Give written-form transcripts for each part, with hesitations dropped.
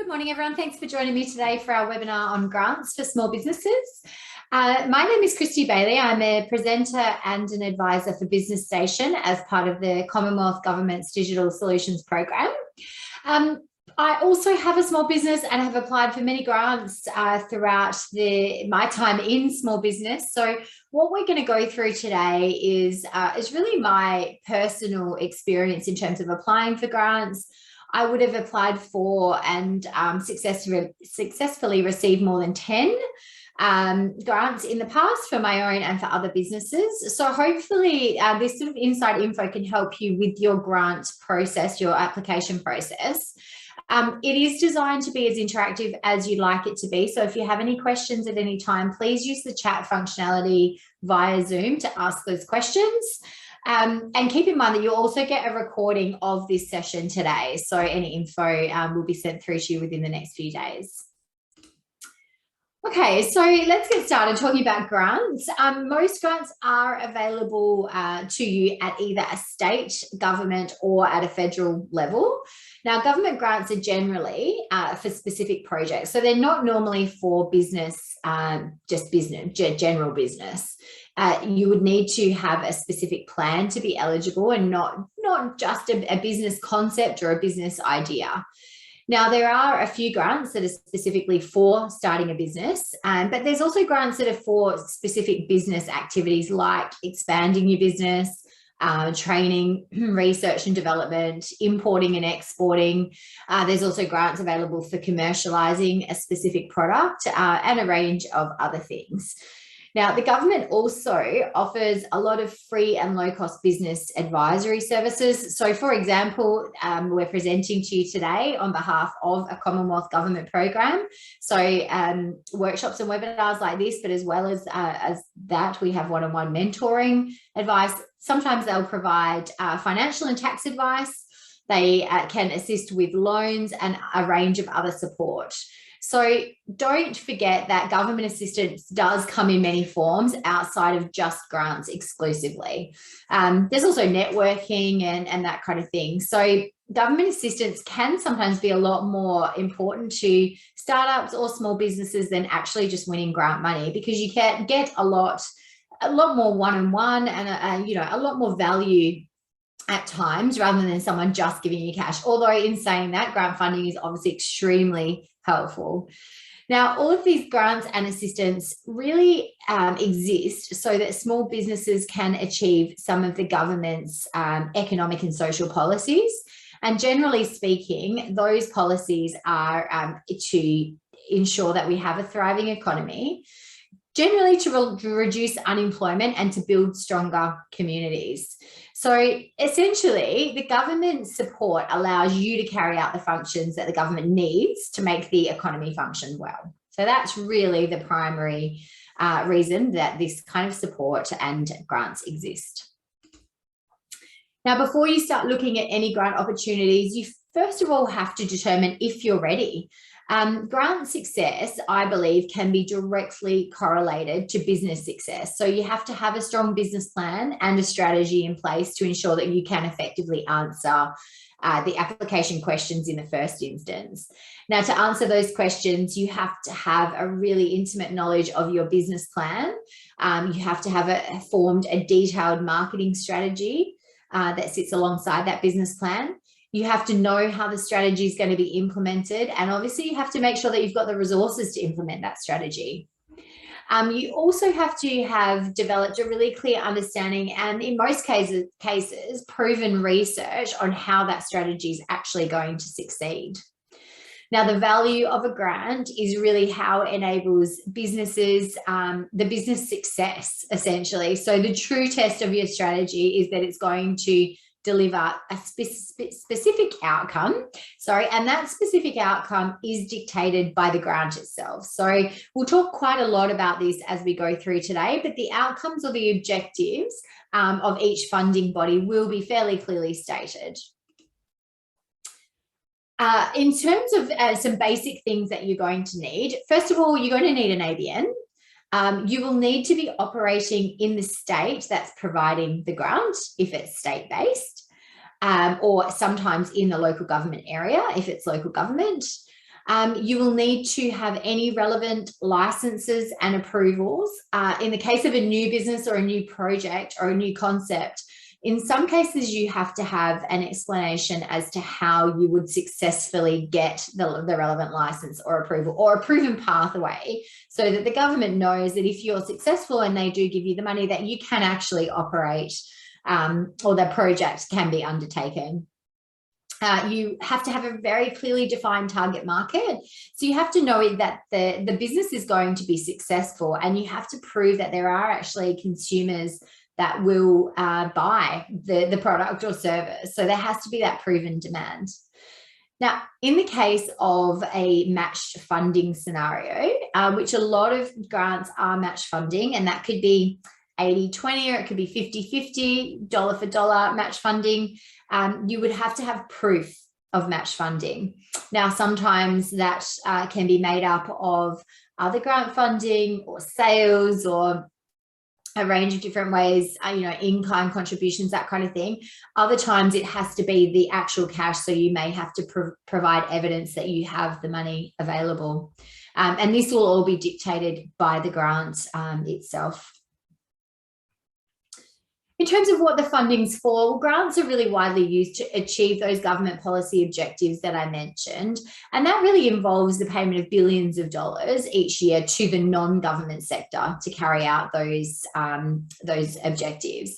Good morning, everyone. Thanks for joining me today for our webinar on grants for small businesses. My name is Kristy Bailey. I'm a presenter and an advisor for Business Station as part of the Commonwealth Government's Digital Solutions Program. I also have a small business and have applied for many grants throughout my time in small business. So what we're going to go through today is really my personal experience in terms of applying for grants. I would have applied for and successfully received more than 10 grants in the past for my own and for other businesses. So hopefully this sort of inside info can help you with your grant process, your application process. It is designed to be as interactive as you'd like it to be. So if you have any questions at any time, please use the chat functionality via Zoom to ask those questions. And keep in mind that you'll also get a recording of this session today. So any info will be sent through to you within the next few days. Okay, so let's get started talking about grants. Most grants are available to you at either a state, government, or at a federal level. Now, government grants are generally for specific projects. So they're not normally for business, just business, general business. You would need to have a specific plan to be eligible and not just a business concept or a business idea. Now, there are a few grants that are specifically for starting a business, but there's also grants that are for specific business activities like expanding your business, training, research and development, importing and exporting. There's also grants available for commercializing a specific product and a range of other things. Now, the government also offers a lot of free and low-cost business advisory services. So, for example, we're presenting to you today on behalf of a Commonwealth Government program. So, workshops and webinars like this, but as well as that, we have one-on-one mentoring advice. Sometimes they'll provide financial and tax advice. They can assist with loans and a range of other support. So don't forget that government assistance does come in many forms outside of just grants exclusively. There's also networking and that kind of thing. So government assistance can sometimes be a lot more important to startups or small businesses than actually just winning grant money, because you can get a lot more one-on-one and a lot more value at times rather than someone just giving you cash. Although in saying that, grant funding is obviously extremely helpful. Now, all of these grants and assistance really exist so that small businesses can achieve some of the government's economic and social policies. And generally speaking, those policies are to ensure that we have a thriving economy, generally to reduce unemployment and to build stronger communities. So essentially, the government support allows you to carry out the functions that the government needs to make the economy function well. So that's really the primary reason that this kind of support and grants exist. Now, before you start looking at any grant opportunities, you first of all have to determine if you're ready. Grant success, I believe, can be directly correlated to business success. So you have to have a strong business plan and a strategy in place to ensure that you can effectively answer the application questions in the first instance. Now, to answer those questions, you have to have a really intimate knowledge of your business plan. You have to have formed a detailed marketing strategy that sits alongside that business plan. You have to know how the strategy is going to be implemented. And obviously you have to make sure that you've got the resources to implement that strategy. You also have to have developed a really clear understanding and in most cases, proven research on how that strategy is actually going to succeed. Now, the value of a grant is really how it enables businesses, the business success, essentially. So the true test of your strategy is that it's going to deliver a specific outcome, and that specific outcome is dictated by the grant itself. So we'll talk quite a lot about this as we go through today, but the outcomes or the objectives of each funding body will be fairly clearly stated. In terms of some basic things that you're going to need, first of all, you're going to need an ABN. You will need to be operating in the state that's providing the grant if it's state-based, or sometimes in the local government area if it's local government. You will need to have any relevant licenses and approvals. In the case of a new business or a new project or a new concept, in some cases, you have to have an explanation as to how you would successfully get the relevant license or approval, or a proven pathway, so that the government knows that if you're successful and they do give you the money, that you can actually operate, or the project can be undertaken. You have to have a very clearly defined target market. So you have to know that the business is going to be successful, and you have to prove that there are actually consumers that will buy the product or service. So there has to be that proven demand. Now, in the case of a matched funding scenario, which a lot of grants are match funding, and that could be 80-20, or it could be 50-50, dollar for dollar match funding, you would have to have proof of match funding. Now, sometimes that can be made up of other grant funding or sales or a range of different ways, in-kind contributions, that kind of thing. Other times it has to be the actual cash, so you may have to provide evidence that you have the money available. And this will all be dictated by the grant itself. In terms of what the funding's for, well, grants are really widely used to achieve those government policy objectives that I mentioned. And that really involves the payment of billions of dollars each year to the non-government sector to carry out those objectives.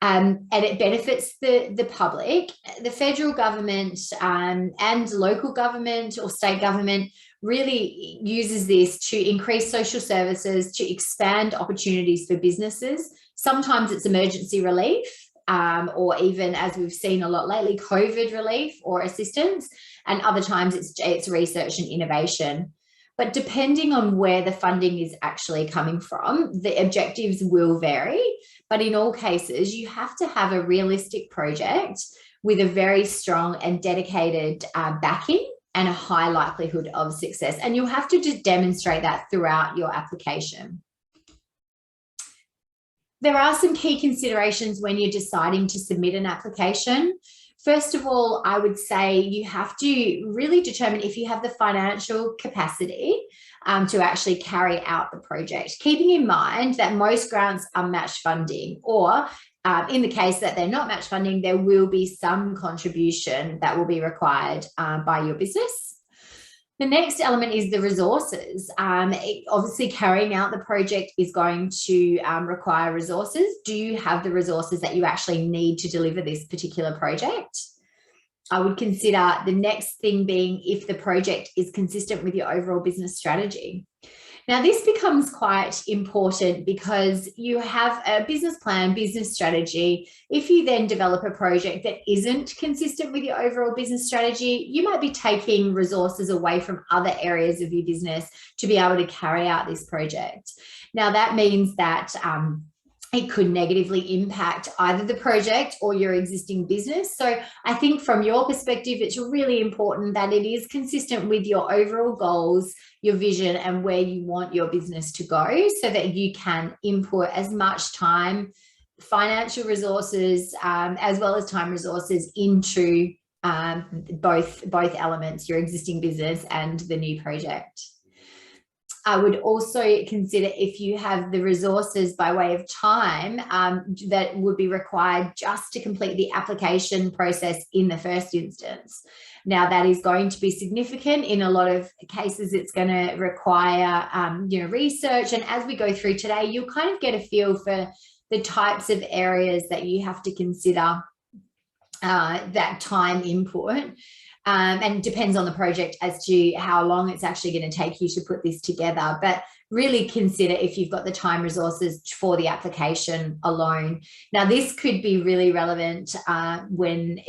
And it benefits the public. The federal government and local government or state government really uses this to increase social services, to expand opportunities for businesses. Sometimes it's emergency relief, or even, as we've seen a lot lately, COVID relief or assistance, and other times it's research and innovation. But depending on where the funding is actually coming from, the objectives will vary. But in all cases, you have to have a realistic project with a very strong and dedicated backing and a high likelihood of success. And you'll have to just demonstrate that throughout your application. There are some key considerations when you're deciding to submit an application. First of all, I would say you have to really determine if you have the financial capacity to actually carry out the project, keeping in mind that most grants are match funding, or in the case that they're not match funding, there will be some contribution that will be required by your business. The next element is the resources. Obviously, carrying out the project is going to require resources. Do you have the resources that you actually need to deliver this particular project? I would consider the next thing being if the project is consistent with your overall business strategy. Now, this becomes quite important because you have a business plan, business strategy. If you then develop a project that isn't consistent with your overall business strategy, you might be taking resources away from other areas of your business to be able to carry out this project. Now, that means that it could negatively impact either the project or your existing business. So I think from your perspective, it's really important that it is consistent with your overall goals, your vision, and where you want your business to go, so that you can input as much time, financial resources, as well as time resources into both elements, your existing business and the new project. I would also consider if you have the resources by way of time that would be required just to complete the application process in the first instance. Now, that is going to be significant. In a lot of cases, it's going to require research. And as we go through today, you'll kind of get a feel for the types of areas that you have to consider that time input. And depends on the project as to how long it's actually going to take you to put this together. But really consider if you've got the time resources for the application alone. Now, this could be really relevant when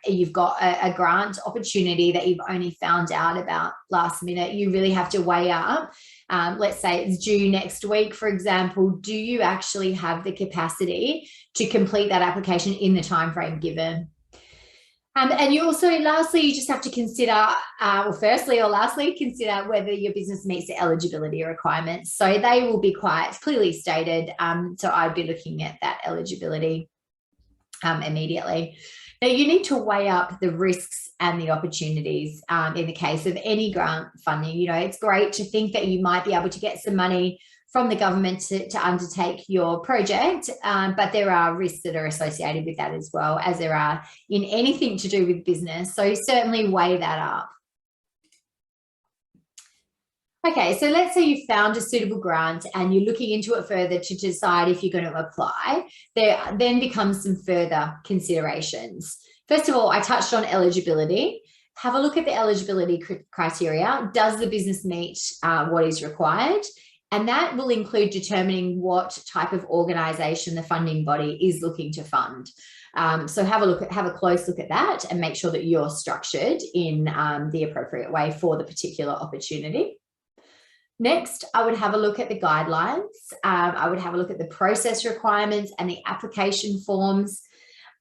you've got a grant opportunity that you've only found out about last minute. You really have to weigh up. Let's say it's due next week, for example. Do you actually have the capacity to complete that application in the time frame given? And you also, lastly, you just have to consider, lastly, consider whether your business meets the eligibility requirements. So they will be quite clearly stated. So I'd be looking at that eligibility immediately. Now, you need to weigh up the risks and the opportunities in the case of any grant funding. You know, it's great to think that you might be able to get some money from the government to undertake your project, but there are risks that are associated with that as well, as there are in anything to do with business. So certainly weigh that up. Okay, so let's say you found a suitable grant and you're looking into it further to decide if you're going to apply. There then becomes some further considerations. First of all, I touched on eligibility. Have a look at the eligibility criteria. Does the business meet what is required? And that will include determining what type of organisation the funding body is looking to fund. So have a close look at that and make sure that you're structured in the appropriate way for the particular opportunity. Next, I would have a look at the guidelines. I would have a look at the process requirements and the application forms.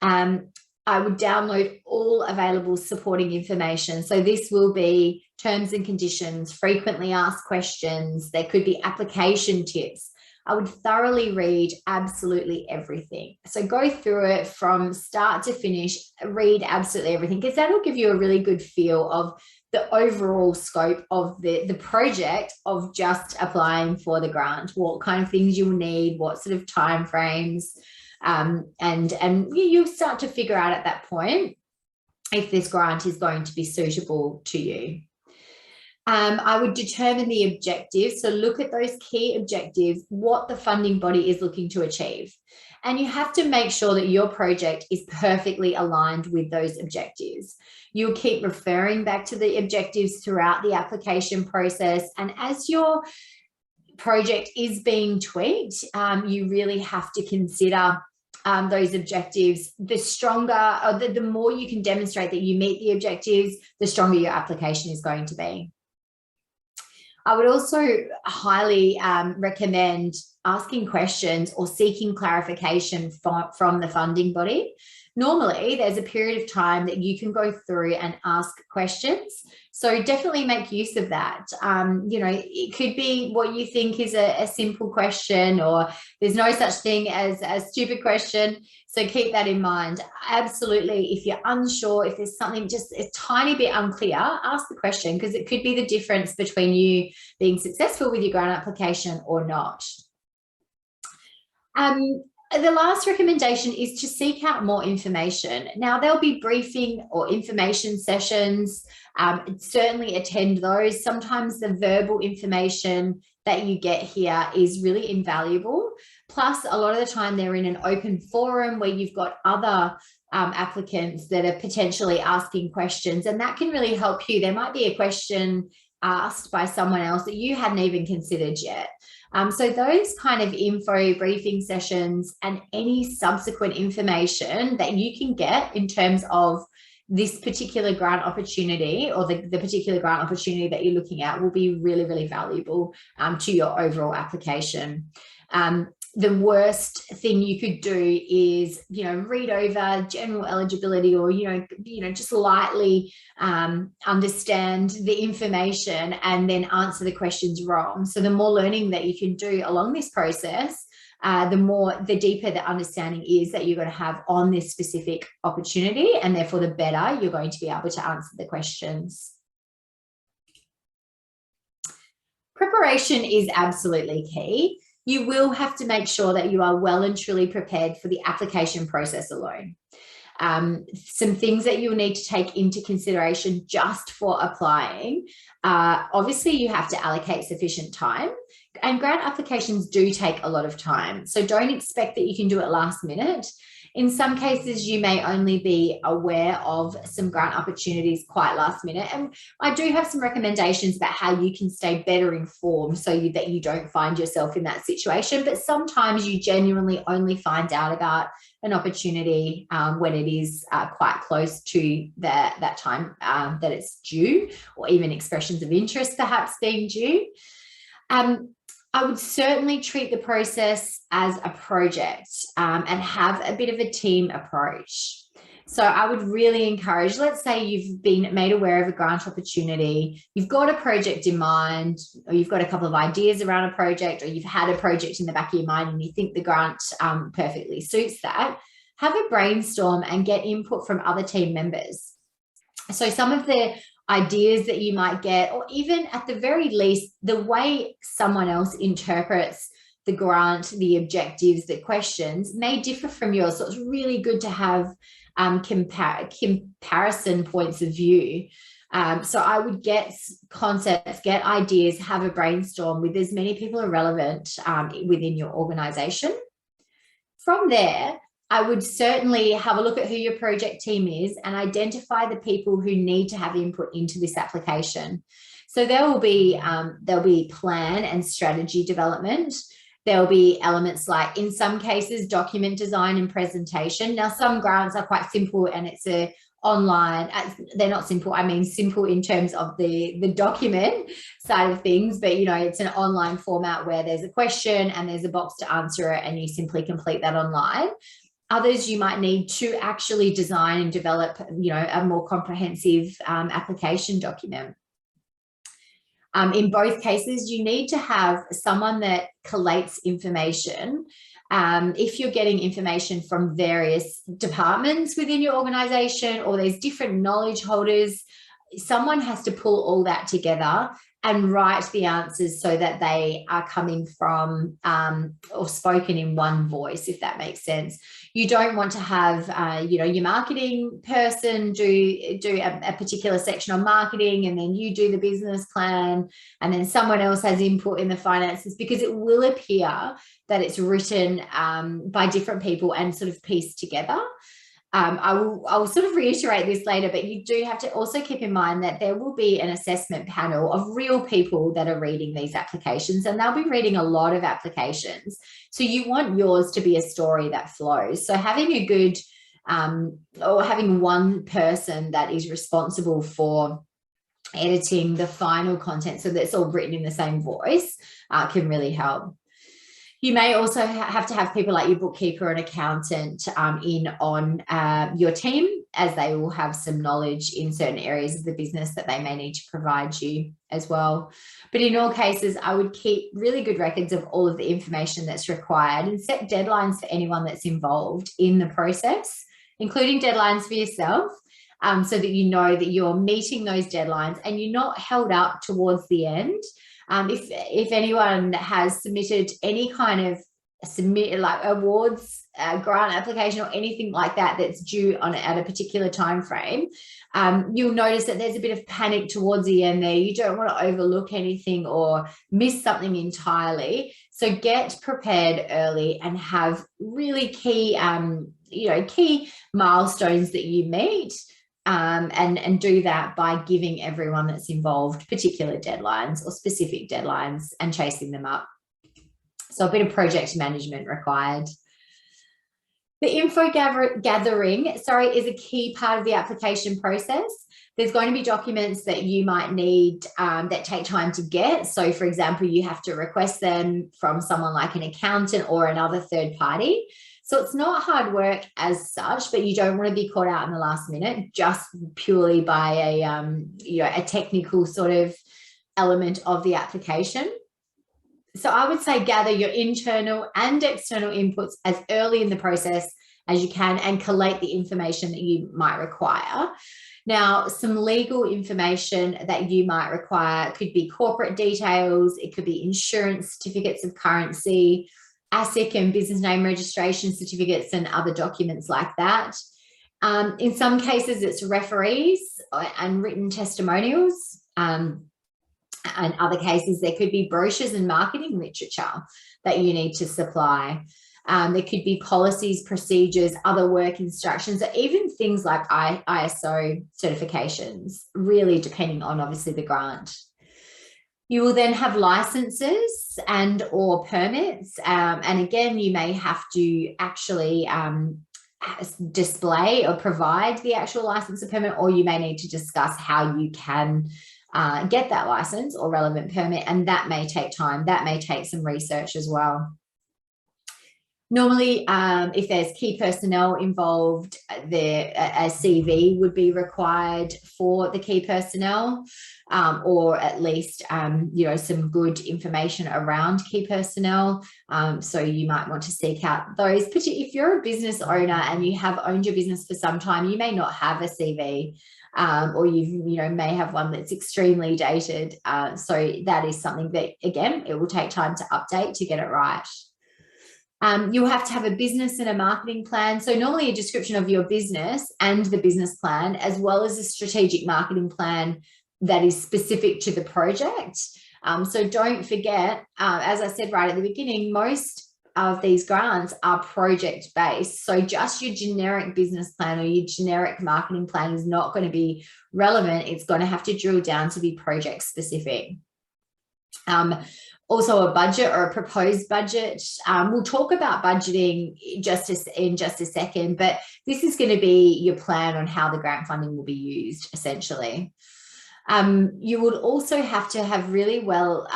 I would download all available supporting information. So this will be terms and conditions, frequently asked questions. There could be application tips. I would thoroughly read absolutely everything. So go through it from start to finish, read absolutely everything, because that'll give you a really good feel of the overall scope of the project of just applying for the grant, what kind of things you'll need, what sort of timeframes, and you'll start to figure out at that point if this grant is going to be suitable to you. I would determine the objectives. So look at those key objectives, what the funding body is looking to achieve. And you have to make sure that your project is perfectly aligned with those objectives. You'll keep referring back to the objectives throughout the application process. And as your project is being tweaked, you really have to consider those objectives. The stronger, or the more you can demonstrate that you meet the objectives, the stronger your application is going to be. I would also highly recommend asking questions or seeking clarification from the funding body. Normally, there's a period of time that you can go through and ask questions. So definitely make use of that. You know, it could be what you think is a simple question, or there's no such thing as a stupid question. So keep that in mind. Absolutely. If you're unsure, if there's something just a tiny bit unclear, ask the question, because it could be the difference between you being successful with your grant application or not. The last recommendation is to seek out more information. Now, there'll be briefing or information sessions. Certainly attend those. Sometimes the verbal information that you get here is really invaluable. Plus, a lot of the time they're in an open forum where you've got other applicants that are potentially asking questions, and that can really help you. There might be a question asked by someone else that you hadn't even considered yet. So those kind of info briefing sessions and any subsequent information that you can get in terms of this particular grant opportunity, or the particular grant opportunity that you're looking at, will be really, really valuable to your overall application. The worst thing you could do is, you know, read over general eligibility, or, you know, just lightly understand the information and then answer the questions wrong. So the more learning that you can do along this process, the deeper the understanding is that you're going to have on this specific opportunity, and therefore the better you're going to be able to answer the questions. Preparation is absolutely key. You will have to make sure that you are well and truly prepared for the application process alone. Some things that you'll need to take into consideration just for applying. Obviously, you have to allocate sufficient time, and grant applications do take a lot of time. So don't expect that you can do it last minute. In some cases, you may only be aware of some grant opportunities quite last minute. And I do have some recommendations about how you can stay better informed so that you don't find yourself in that situation. But sometimes you genuinely only find out about an opportunity when it is quite close to that time that it's due, or even expressions of interest perhaps being due. I would certainly treat the process as a project and have a bit of a team approach. So I would really encourage, let's say you've been made aware of a grant opportunity, you've got a project in mind, or you've got a couple of ideas around a project, or you've had a project in the back of your mind and you think the grant perfectly suits that. have a brainstorm and get input from other team members. So some of the ideas that you might get, or even at the very least, the way someone else interprets the grant, the objectives, the questions may differ from yours. So it's really good to have comparison points of view. So I would get concepts, get ideas, have a brainstorm with as many people as relevant within your organization. From there, I would certainly have a look at who your project team is and identify the people who need to have input into this application. So there'll be plan and strategy development. There'll be elements like, in some cases, document design and presentation. Now, some grants are quite simple and it's a online, they're not simple, I mean simple in terms of the document side of things, but it's an online format where there's a question and there's a box to answer it and you simply complete that online. Others you might need to actually design and develop, a more comprehensive application document. In both cases, you need to have someone that collates information. If you're getting information from various departments within your organization, or there's different knowledge holders, someone has to pull all that together and write the answers so that they are coming from or spoken in one voice, if that makes sense. You don't want to have, your marketing person do a particular section on marketing, and then you do the business plan, and then someone else has input in the finances, because it will appear that it's written by different people and sort of pieced together. I will sort of reiterate this later, but you do have to also keep in mind that there will be an assessment panel of real people that are reading these applications, and they'll be reading a lot of applications. So you want yours to be a story that flows. So having a good or having one person that is responsible for editing the final content, so that's all written in the same voice, can really help. You may also have to have people like your bookkeeper and accountant in on your team, as they will have some knowledge in certain areas of the business that they may need to provide you as well. But in all cases, I would keep really good records of all of the information that's required and set deadlines for anyone that's involved in the process, including deadlines for yourself, so that you know that you're meeting those deadlines and you're not held up towards the end. If anyone has submitted any kind of like awards, grant application, or anything like that that's due at a particular time frame, you'll notice that there's a bit of panic towards the end there. You don't want to overlook anything or miss something entirely. So get prepared early and have really key, key milestones that you meet. And do that by giving everyone that's involved particular deadlines or specific deadlines and chasing them up. So a bit of project management required. The info gathering, is a key part of the application process. There's going to be documents that you might need that take time to get. So for example, you have to request them from someone like an accountant or another third party. So it's not hard work as such, but you don't want to be caught out in the last minute just purely by a technical sort of element of the application. So I would say gather your internal and external inputs as early in the process as you can and collate the information that you might require. Now, some legal information that you might require could be corporate details, it could be insurance certificates of currency, ASIC and business name registration certificates and other documents like that. In some cases, it's referees and written testimonials. In other cases, there could be brochures and marketing literature that you need to supply. There could be policies, procedures, other work instructions, or even things like ISO certifications, really depending on obviously the grant. You will then have licenses and or permits. And again, you may have to actually display or provide the actual license or permit, or you may need to discuss how you can get that license or relevant permit. And that may take time. That may take some research as well. Normally, if there's key personnel involved, a CV would be required for the key personnel, or at least, some good information around key personnel. So you might want to seek out those. If you're a business owner and you have owned your business for some time, you may not have a CV. Or you may have one that's extremely dated. So that is something that, again, it will take time to update to get it right. You'll have to have a business and a marketing plan. So normally a description of your business and the business plan, as well as a strategic marketing plan that is specific to the project. So don't forget, as I said right at the beginning, most of these grants are project based. So just your generic business plan or your generic marketing plan is not going to be relevant. It's going to have to drill down to be project specific. Also a budget or a proposed budget. We'll talk about budgeting in just a second, but this is going to be your plan on how the grant funding will be used, essentially. You would also have to have really well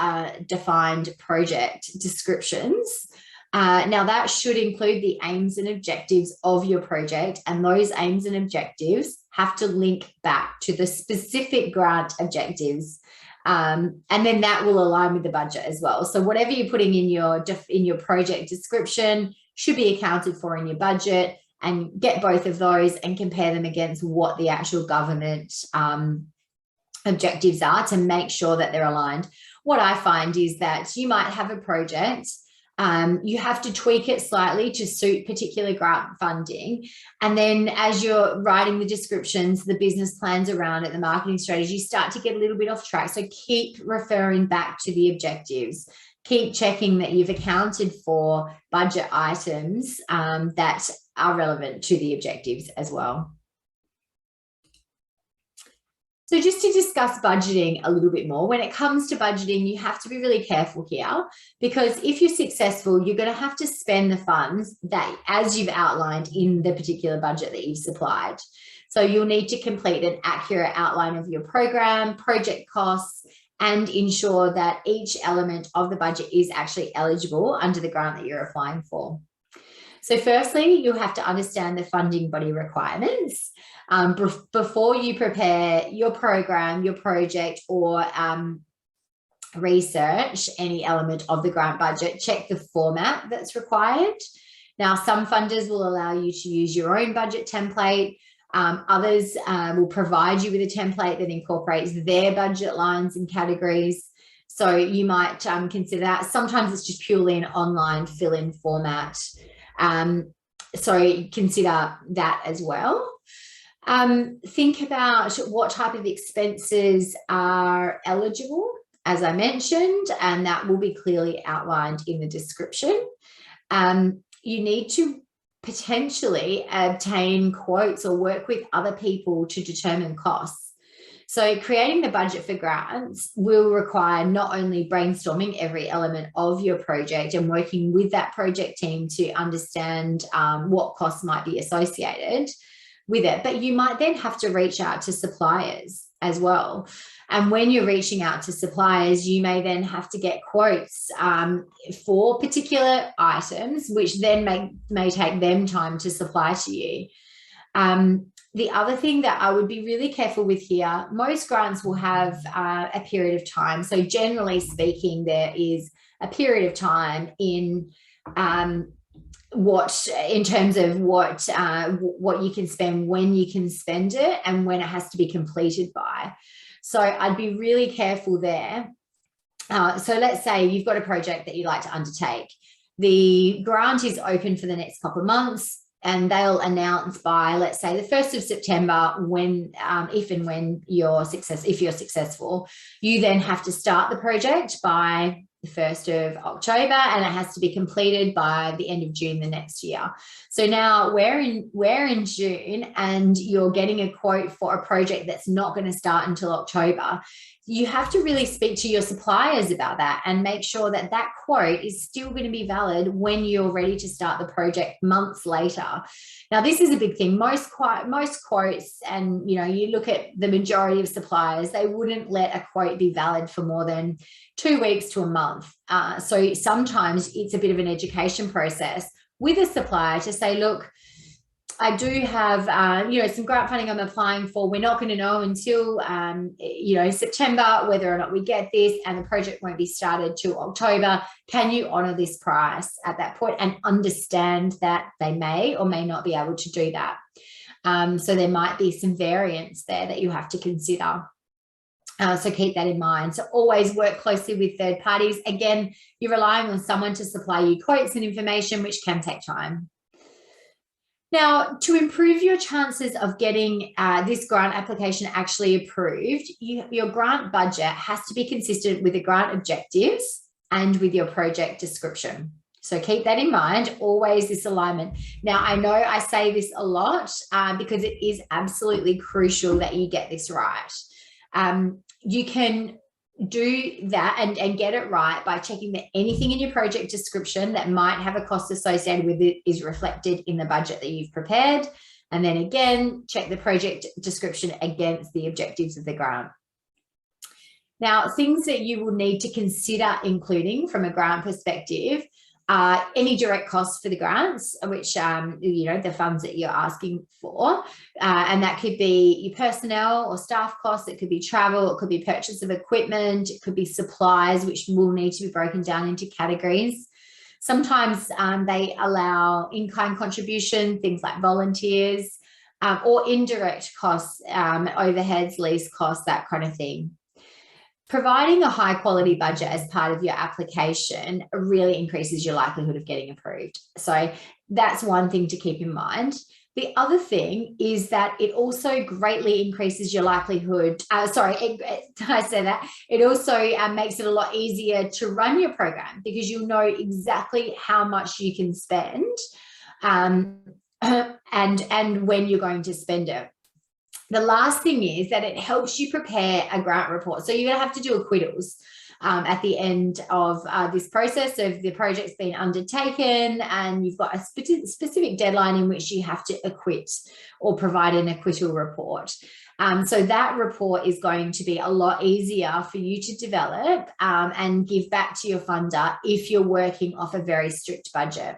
defined project descriptions. Now that should include the aims and objectives of your project, and those aims and objectives have to link back to the specific grant objectives. And then that will align with the budget as well. So whatever you're putting in your project description should be accounted for in your budget, and get both of those and compare them against what the actual government objectives are to make sure that they're aligned. What I find is that you might have a project, you have to tweak it slightly to suit particular grant funding. And then as you're writing the descriptions, the business plans around it, the marketing strategy, you start to get a little bit off track. So keep referring back to the objectives. Keep checking that you've accounted for budget items that are relevant to the objectives as well. So just to discuss budgeting a little bit more, when it comes to budgeting, you have to be really careful here, because if you're successful, you're going to have to spend the funds that, as you've outlined in the particular budget that you've supplied. So you'll need to complete an accurate outline of your program, project costs, and ensure that each element of the budget is actually eligible under the grant that you're applying for. So firstly, you'll have to understand the funding body requirements. Before you prepare your program, your project, or research any element of the grant budget, check the format that's required. Now, some funders will allow you to use your own budget template. Others will provide you with a template that incorporates their budget lines and categories. So you might consider that. Sometimes it's just purely an online fill-in format. So consider that as well. Think about what type of expenses are eligible, as I mentioned, and that will be clearly outlined in the description. You need to potentially obtain quotes or work with other people to determine costs. So creating the budget for grants will require not only brainstorming every element of your project and working with that project team to understand what costs might be associated with it, but you might then have to reach out to suppliers as well. And when you're reaching out to suppliers, you may then have to get quotes for particular items, which then may take them time to supply to you. The other thing that I would be really careful with here, most grants will have a period of time. So generally speaking, there is a period of time in terms of what you can spend, when you can spend it, and when it has to be completed by. So I'd be really careful there. So let's say you've got a project that you'd like to undertake. The grant is open for the next couple of months, and they'll announce by, let's say, the 1st of September, when, if and when if you're successful, you then have to start the project by the 1st of October, and it has to be completed by the end of June the next year. So now we're in June, and you're getting a quote for a project that's not going to start until October. You have to really speak to your suppliers about that and make sure that that quote is still going to be valid when you're ready to start the project months later. Now, this is a big thing. Most quotes, and you look at the majority of suppliers, they wouldn't let a quote be valid for more than 2 weeks to a month. So sometimes it's a bit of an education process. with a supplier to say, look, I do have, some grant funding I'm applying for. We're not going to know until, September whether or not we get this, and the project won't be started till October. Can you honour this price at that point, and understand that they may or may not be able to do that? So there might be some variance there that you have to consider. So keep that in mind. So always work closely with third parties. Again, you're relying on someone to supply you quotes and information, which can take time. Now, to improve your chances of getting this grant application actually approved, your grant budget has to be consistent with the grant objectives and with your project description. So keep that in mind, always this alignment. Now, I know I say this a lot because it is absolutely crucial that you get this right. You can do that and get it right by checking that anything in your project description that might have a cost associated with it is reflected in the budget that you've prepared. And then again, check the project description against the objectives of the grant. Now, things that you will need to consider including from a grant perspective, any direct costs for the grants, which, the funds that you're asking for. And that could be your personnel or staff costs. It could be travel. It could be purchase of equipment. It could be supplies, which will need to be broken down into categories. Sometimes they allow in-kind contribution, things like volunteers, or indirect costs, overheads, lease costs, that kind of thing. Providing a high quality budget as part of your application really increases your likelihood of getting approved. So that's one thing to keep in mind. The other thing is that it also greatly increases your likelihood. It also makes it a lot easier to run your program, because you'll know exactly how much you can spend and when you're going to spend it. The last thing is that it helps you prepare a grant report. So you're going to have to do acquittals at the end of this process of the project's been undertaken, and you've got a specific deadline in which you have to acquit or provide an acquittal report. So that report is going to be a lot easier for you to develop and give back to your funder if you're working off a very strict budget.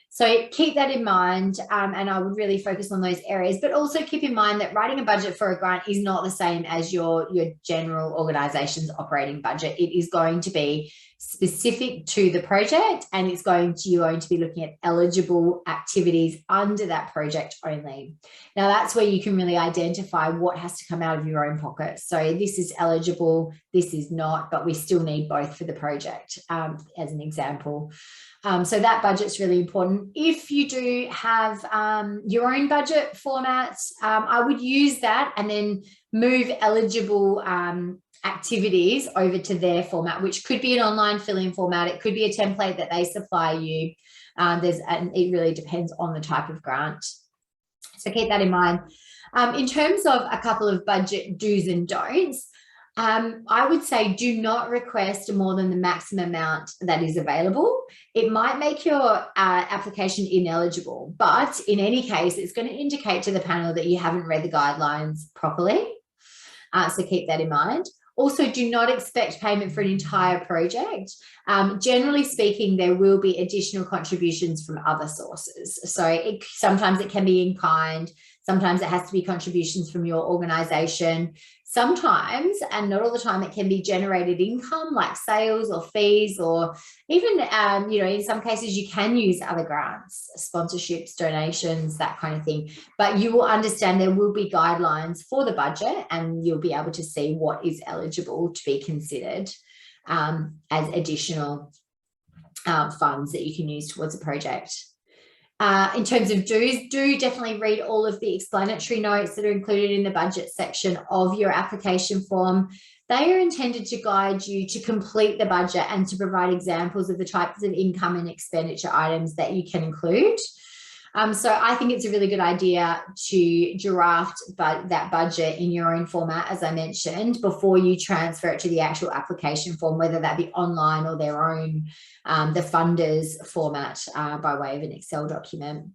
So keep that in mind, and I would really focus on those areas, but also keep in mind that writing a budget for a grant is not the same as your general organization's operating budget. It is going to be specific to the project, and you're going to be looking at eligible activities under that project only. Now, that's where you can really identify what has to come out of your own pocket. So this is eligible, this is not, but we still need both for the project, as an example. So that budget's really important. If you do have your own budget formats, I would use that and then move eligible activities over to their format, which could be an online fill-in format. It could be a template that they supply you. It really depends on the type of grant. So keep that in mind. In terms of a couple of budget do's and don'ts, I would say do not request more than the maximum amount that is available. It might make your application ineligible, but in any case, it's going to indicate to the panel that you haven't read the guidelines properly. So keep that in mind. Also, do not expect payment for an entire project. Generally speaking, there will be additional contributions from other sources. So sometimes it can be in kind. Sometimes it has to be contributions from your organization. Sometimes, and not all the time, it can be generated income like sales or fees, or even, in some cases you can use other grants, sponsorships, donations, that kind of thing. But you will understand there will be guidelines for the budget, and you'll be able to see what is eligible to be considered as additional funds that you can use towards a project. In terms of do's, do definitely read all of the explanatory notes that are included in the budget section of your application form. They are intended to guide you to complete the budget and to provide examples of the types of income and expenditure items that you can include. So I think it's a really good idea to draft that budget in your own format, as I mentioned, before you transfer it to the actual application form, whether that be online or their own, the funders format by way of an Excel document.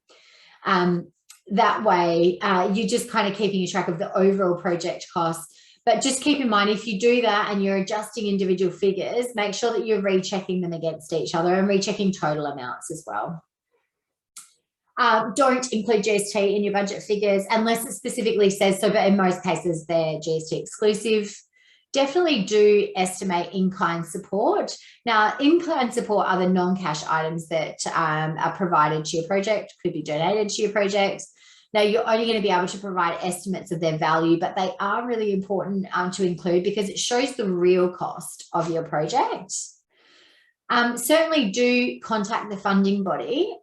That way, you're just kind of keeping track of the overall project costs. But just keep in mind, if you do that and you're adjusting individual figures, make sure that you're rechecking them against each other and rechecking total amounts as well. Don't include GST in your budget figures unless it specifically says so, but in most cases they're GST exclusive. Definitely do estimate in-kind support. Now, in-kind support are the non-cash items that are provided to your project, could be donated to your project. Now, you're only going to be able to provide estimates of their value, but they are really important to include because it shows the real cost of your project. Certainly do contact the funding body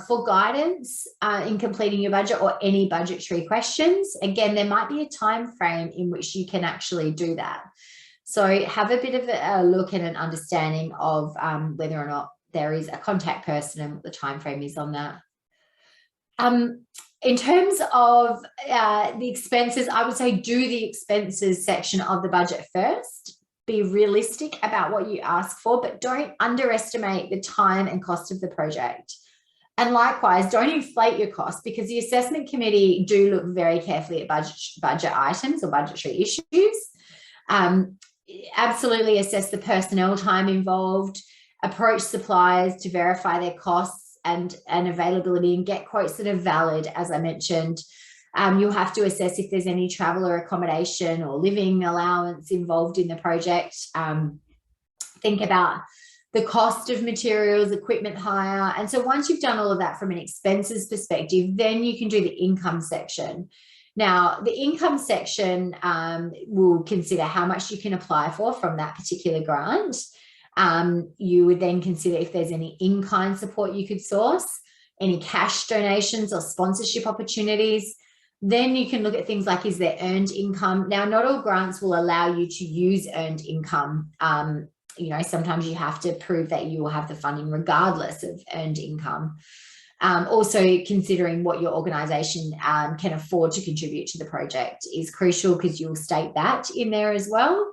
for guidance in completing your budget or any budgetary questions. Again, there might be a time frame in which you can actually do that. So have a bit of a look and an understanding of whether or not there is a contact person and what the time frame is on that. In terms of the expenses, I would say do the expenses section of the budget first. Be realistic about what you ask for, but don't underestimate the time and cost of the project. And likewise, don't inflate your costs because the assessment committee do look very carefully at budget items or budgetary issues. Absolutely assess the personnel time involved, approach suppliers to verify their costs and availability and get quotes that are valid, as I mentioned. You'll have to assess if there's any travel or accommodation or living allowance involved in the project. Think about the cost of materials, equipment hire. And so once you've done all of that from an expenses perspective, then you can do the income section. Now, the income section will consider how much you can apply for from that particular grant. You would then consider if there's any in-kind support you could source, any cash donations or sponsorship opportunities. Then you can look at things like, is there earned income? Now, not all grants will allow you to use earned income. Sometimes you have to prove that you will have the funding regardless of earned income. Also, considering what your organisation can afford to contribute to the project is crucial because you'll state that in there as well.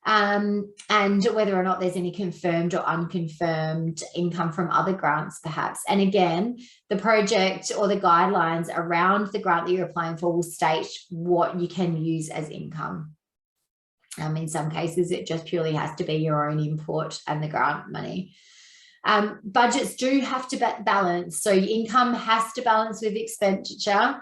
And whether or not there's any confirmed or unconfirmed income from other grants, perhaps. And again, the project or the guidelines around the grant that you're applying for will state what you can use as income. In some cases, it just purely has to be your own input and the grant money. Budgets do have to balance. So income has to balance with expenditure.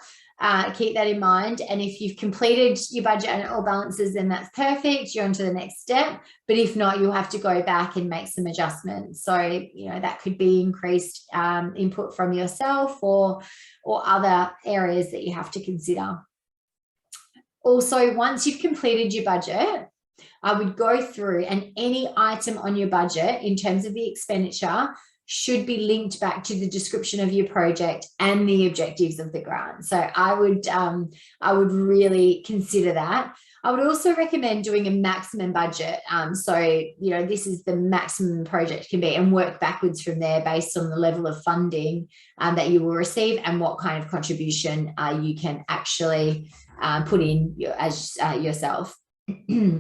Keep that in mind. And if you've completed your budget and it all balances, then that's perfect. You're on to the next step. But if not, you'll have to go back and make some adjustments. So, that could be increased input from yourself or other areas that you have to consider. Also, once you've completed your budget, I would go through and any item on your budget in terms of the expenditure should be linked back to the description of your project and the objectives of the grant. So I would really consider that. I would also recommend doing a maximum budget. This is the maximum project can be and work backwards from there based on the level of funding that you will receive and what kind of contribution you can actually put in as yourself.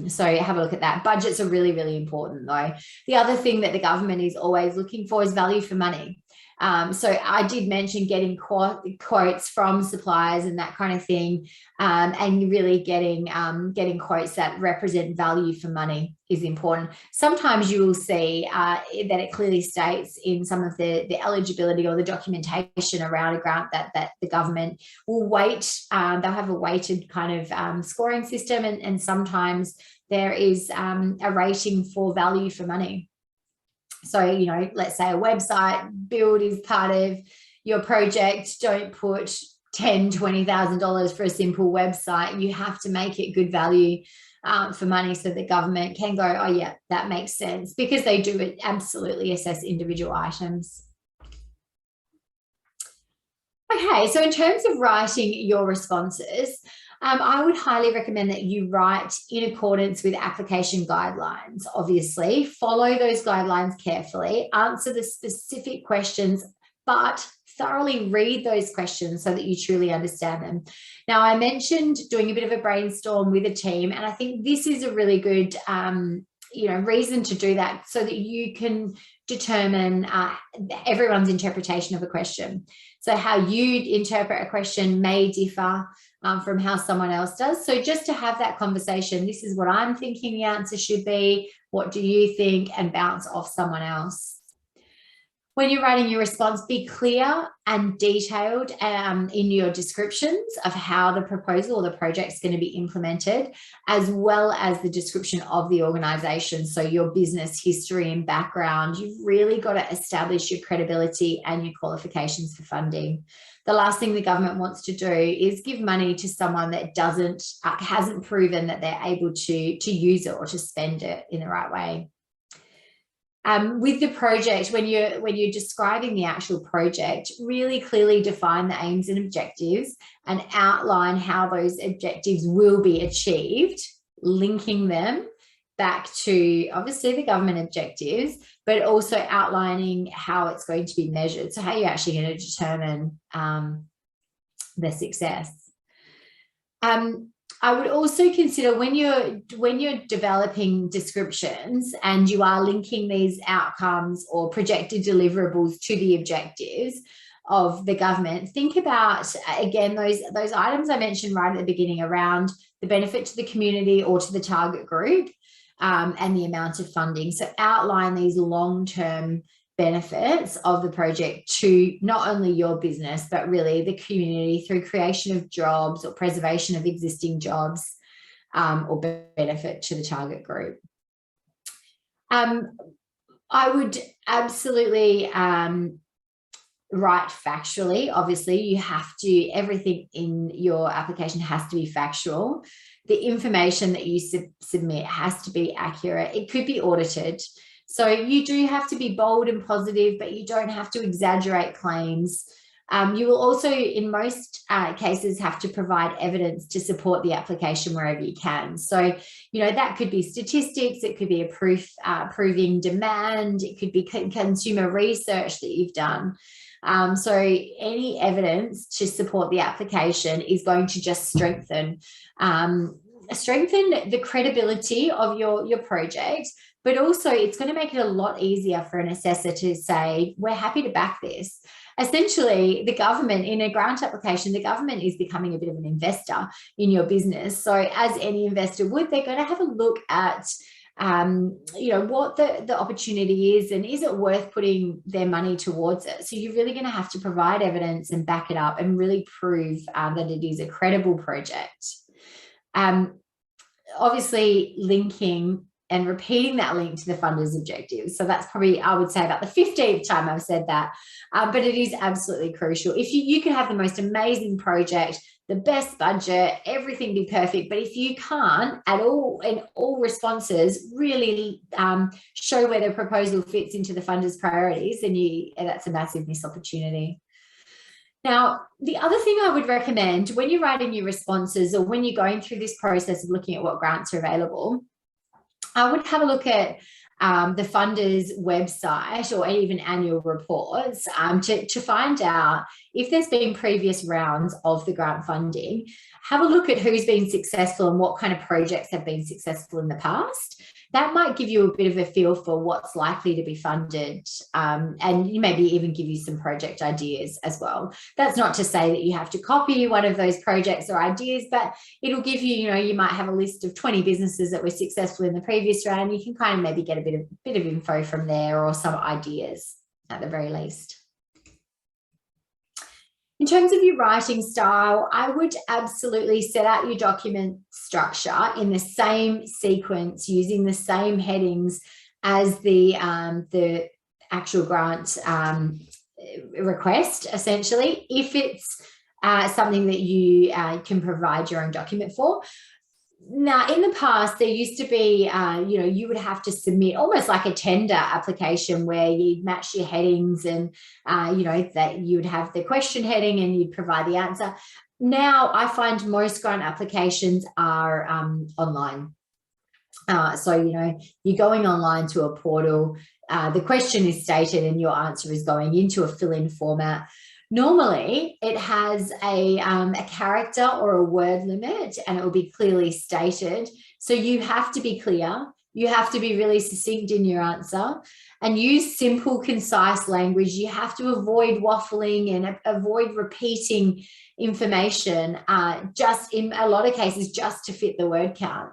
So have a look at that. Budgets are really, really important though. The other thing that the government is always looking for is value for money. So I did mention getting quotes from suppliers and that kind of thing, and really getting quotes that represent value for money is important. Sometimes you will see that it clearly states in some of the eligibility or the documentation around a grant that the government will weight. They'll have a weighted kind of scoring system, and sometimes there is a rating for value for money. So, let's say a website build is part of your project. Don't put $10,000, $20,000 for a simple website. You have to make it good value for money so the government can go, oh yeah, that makes sense, because they do absolutely assess individual items. Okay, so in terms of writing your responses, I would highly recommend that you write in accordance with application guidelines. Obviously, follow those guidelines carefully, answer the specific questions, but thoroughly read those questions so that you truly understand them. Now, I mentioned doing a bit of a brainstorm with a team, and I think this is a really good reason to do that so that you can determine everyone's interpretation of a question. So how you interpret a question may differ from how someone else does. So just to have that conversation, this is what I'm thinking the answer should be. What do you think? And bounce off someone else. When you're writing your response, be clear and detailed in your descriptions of how the proposal or the project is going to be implemented, as well as the description of the organisation. So your business history and background. You've really got to establish your credibility and your qualifications for funding. The last thing the government wants to do is give money to someone that hasn't proven that they're able to use it or to spend it in the right way. With the project, when you're describing the actual project, really clearly define the aims and objectives and outline how those objectives will be achieved, linking them back to obviously the government objectives, but also outlining how it's going to be measured. So how you're actually going to determine the success. I would also consider when you're developing descriptions and you are linking these outcomes or projected deliverables to the objectives of the government, think about, again, those items I mentioned right at the beginning around the benefit to the community or to the target group and the amount of funding. So outline these long-term benefits of the project to not only your business, but really the community through creation of jobs or preservation of existing jobs or benefit to the target group. I would absolutely write factually. Obviously, you have to, everything in your application has to be factual. The information that you submit has to be accurate. It could be audited. So you do have to be bold and positive, but you don't have to exaggerate claims. You will also, in most cases, have to provide evidence to support the application wherever you can. So, that could be statistics, it could be a proof proving demand, it could be consumer research that you've done. So any evidence to support the application is going to just strengthen the credibility of your project, but also it's going to make it a lot easier for an assessor to say, we're happy to back this. Essentially, the government, in a grant application, the government is becoming a bit of an investor in your business. So as any investor would, they're going to have a look at what the opportunity is and is it worth putting their money towards it. So you're really going to have to provide evidence and back it up and really prove that it is a credible project. Obviously, linking and repeating that link to the funder's objectives. So that's probably, I would say, about the 15th time I've said that, but it is absolutely crucial. If you can have the most amazing project, the best budget, everything be perfect, but if you can't at all in all responses really show where the proposal fits into the funder's priorities, then that's a massive missed opportunity. Now, the other thing I would recommend when you're writing your responses or when you're going through this process of looking at what grants are available, I would have a look at the funder's website or even annual reports to find out if there's been previous rounds of the grant funding. Have a look at who's been successful and what kind of projects have been successful in the past. That might give you a bit of a feel for what's likely to be funded, and maybe even give you some project ideas as well. That's not to say that you have to copy one of those projects or ideas, but it'll give you, you might have a list of 20 businesses that were successful in the previous round. You can kind of maybe get a bit of info from there or some ideas at the very least. In terms of your writing style, I would absolutely set out your document structure in the same sequence, using the same headings as the actual grant request, essentially, if it's something that you can provide your own document for. Now, in the past, there used to be, you would have to submit almost like a tender application where you'd match your headings and, that you would have the question heading and you'd provide the answer. Now, I find most grant applications are online. So, you're going online to a portal, the question is stated and your answer is going into a fill-in format. Normally, it has a character or a word limit and it will be clearly stated. So you have to be clear. You have to be really succinct in your answer and use simple, concise language. You have to avoid waffling and avoid repeating information, just in a lot of cases, just to fit the word count.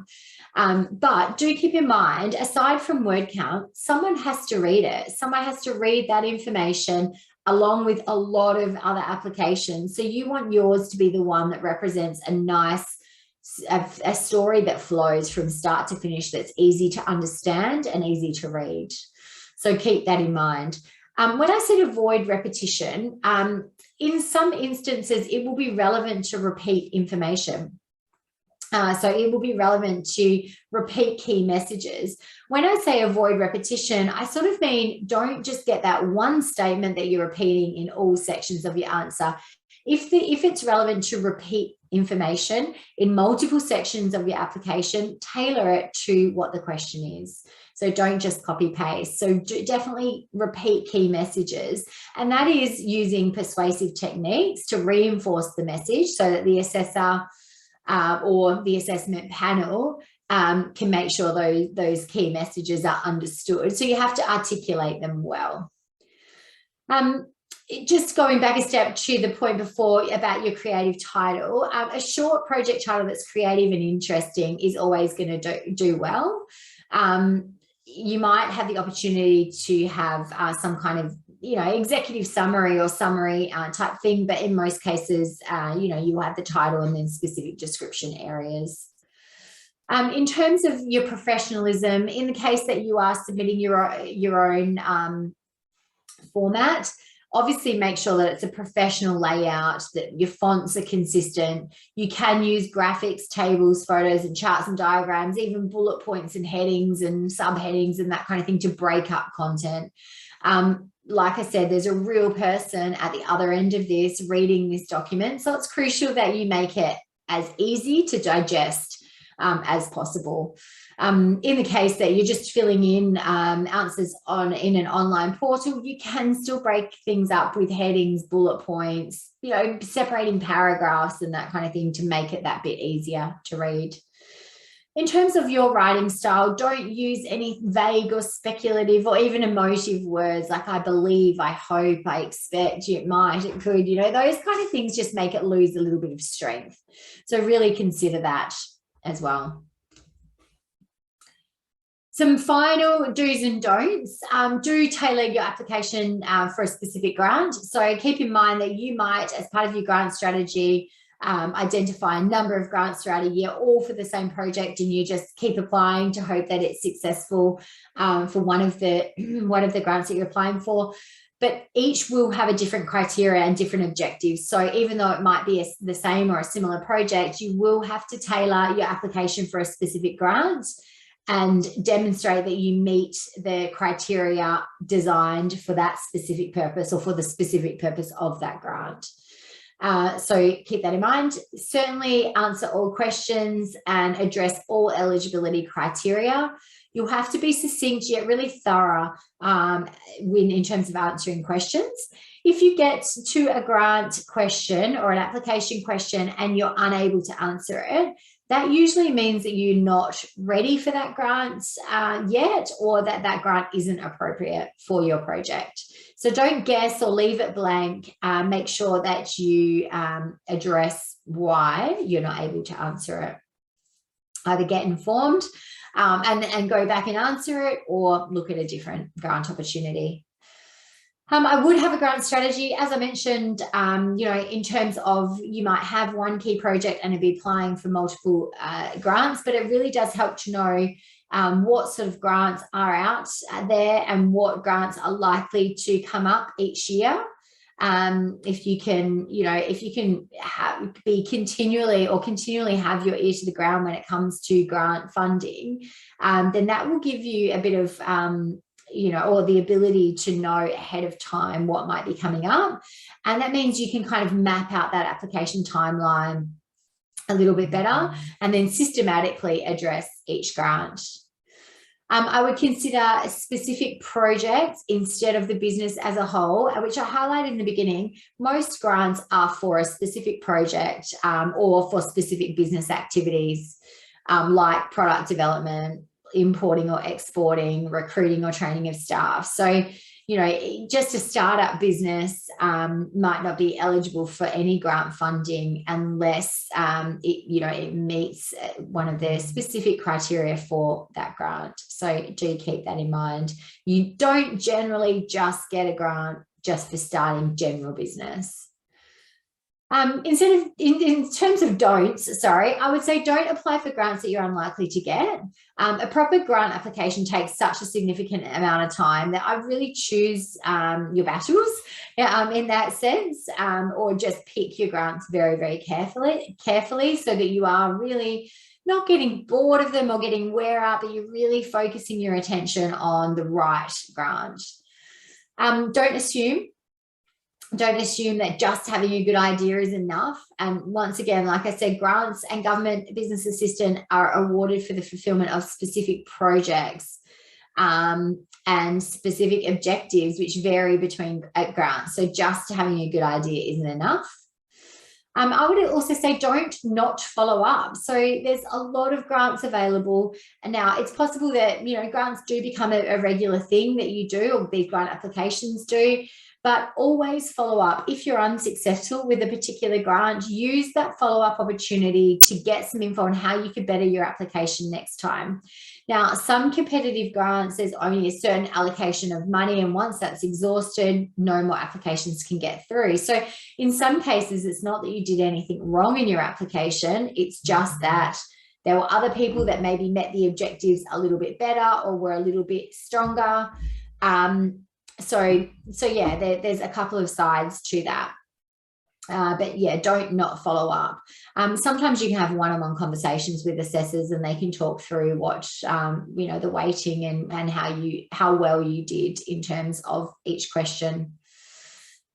But do keep in mind, aside from word count, someone has to read it. Someone has to read that information along with a lot of other applications. So you want yours to be the one that represents a story that flows from start to finish, that's easy to understand and easy to read. So keep that in mind. When I said avoid repetition, in some instances, it will be relevant to repeat information. So it will be relevant to repeat key messages. When I say avoid repetition, I sort of mean don't just get that one statement that you're repeating in all sections of your answer. If it's relevant to repeat information in multiple sections of your application, tailor it to what the question is. So don't just copy paste. So definitely repeat key messages. And that is using persuasive techniques to reinforce the message so that the assessor or the assessment panel can make sure those key messages are understood. So you have to articulate them well. Just going back a step to the point before about your creative title, a short project title that's creative and interesting is always going to do well. You might have the opportunity to have some kind of executive summary or summary type thing, but in most cases, you have the title and then specific description areas. In terms of your professionalism, in the case that you are submitting your own format, obviously make sure that it's a professional layout, that your fonts are consistent. You can use graphics, tables, photos, and charts and diagrams, even bullet points and headings and subheadings and that kind of thing to break up content. Like I said, there's a real person at the other end of this reading this document. So it's crucial that you make it as easy to digest as possible. In the case that you're just filling in answers in an online portal, you can still break things up with headings, bullet points, separating paragraphs and that kind of thing to make it that bit easier to read. In terms of your writing style, don't use any vague or speculative or even emotive words like I believe, I hope, I expect, it might, it could, those kind of things just make it lose a little bit of strength. So really consider that as well. Some final do's and don'ts. Do tailor your application for a specific grant. So keep in mind that you might, as part of your grant strategy, identify a number of grants throughout a year, all for the same project, and you just keep applying to hope that it's successful for one of the grants that you're applying for. But each will have a different criteria and different objectives. So even though it might be the same or a similar project, you will have to tailor your application for a specific grant and demonstrate that you meet the criteria designed for that specific purpose or for the specific purpose of that grant. So keep that in mind. Certainly answer all questions and address all eligibility criteria. You'll have to be succinct yet really thorough in terms of answering questions. If you get to a grant question or an application question and you're unable to answer it, that usually means that you're not ready for that grant yet, or that grant isn't appropriate for your project. So don't guess or leave it blank. Make sure that you address why you're not able to answer it. Either get informed and go back and answer it, or look at a different grant opportunity. I would have a grant strategy, as I mentioned, in terms of you might have one key project and be applying for multiple grants, but it really does help to know what sort of grants are out there and what grants are likely to come up each year. If you can be continually have your ear to the ground when it comes to grant funding, then that will give you a bit of or the ability to know ahead of time what might be coming up. And that means you can kind of map out that application timeline a little bit better and then systematically address each grant. I would consider specific projects instead of the business as a whole, which I highlighted in the beginning. Most grants are for a specific project or for specific business activities like product development, importing or exporting, recruiting or training of staff. So, you know, just a startup business might not be eligible for any grant funding unless it meets one of the specific criteria for that grant. So do keep that in mind. You don't generally just get a grant just for starting general business. In terms of don'ts, I would say don't apply for grants that you're unlikely to get. A proper grant application takes such a significant amount of time that I really choose your battles in that sense, or just pick your grants very, very carefully so that you are really not getting bored of them or getting wear out, but you're really focusing your attention on the right grant. Don't assume that just having a good idea is enough. And once again, like I said, grants and government business assistance are awarded for the fulfillment of specific projects and specific objectives, which vary between grants. So just having a good idea isn't enough. I would also say don't not follow up. So there's a lot of grants available. And now it's possible that, you know, grants do become a regular thing that you do, or these grant applications do. But always follow up. If you're unsuccessful with a particular grant, use that follow-up opportunity to get some info on how you could better your application next time. Now, some competitive grants, there's only a certain allocation of money, and once that's exhausted, no more applications can get through. So in some cases, it's not that you did anything wrong in your application, it's just that there were other people that maybe met the objectives a little bit better or were a little bit stronger. So yeah, there's a couple of sides to that. But yeah, don't not follow up. Sometimes you can have one-on-one conversations with assessors and they can talk through what, the weighting and how well you did in terms of each question.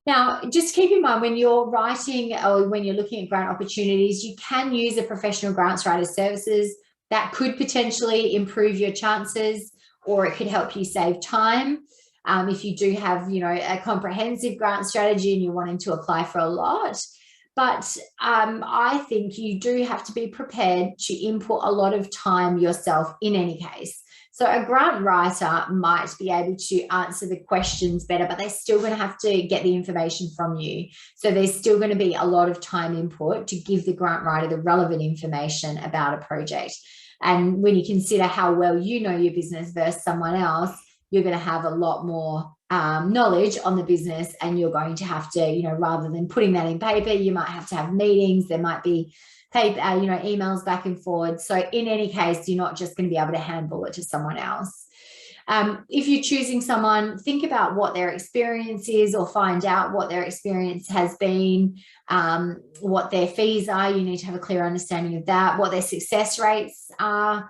Now, just keep in mind when you're writing or when you're looking at grant opportunities, you can use a professional grants writer services that could potentially improve your chances, or it could help you save time. If you do have, a comprehensive grant strategy and you're wanting to apply for a lot. But I think you do have to be prepared to input a lot of time yourself in any case. So a grant writer might be able to answer the questions better, but they're still going to have to get the information from you. So there's still going to be a lot of time input to give the grant writer the relevant information about a project. And when you consider how well you know your business versus someone else, you're going to have a lot more knowledge on the business, and you're going to have to, rather than putting that in paper, you might have to have meetings. There might be paper, emails back and forward. So in any case, you're not just going to be able to handball it to someone else. If you're choosing someone, think about what their experience is, or find out what their experience has been, what their fees are. You need to have a clear understanding of that, what their success rates are.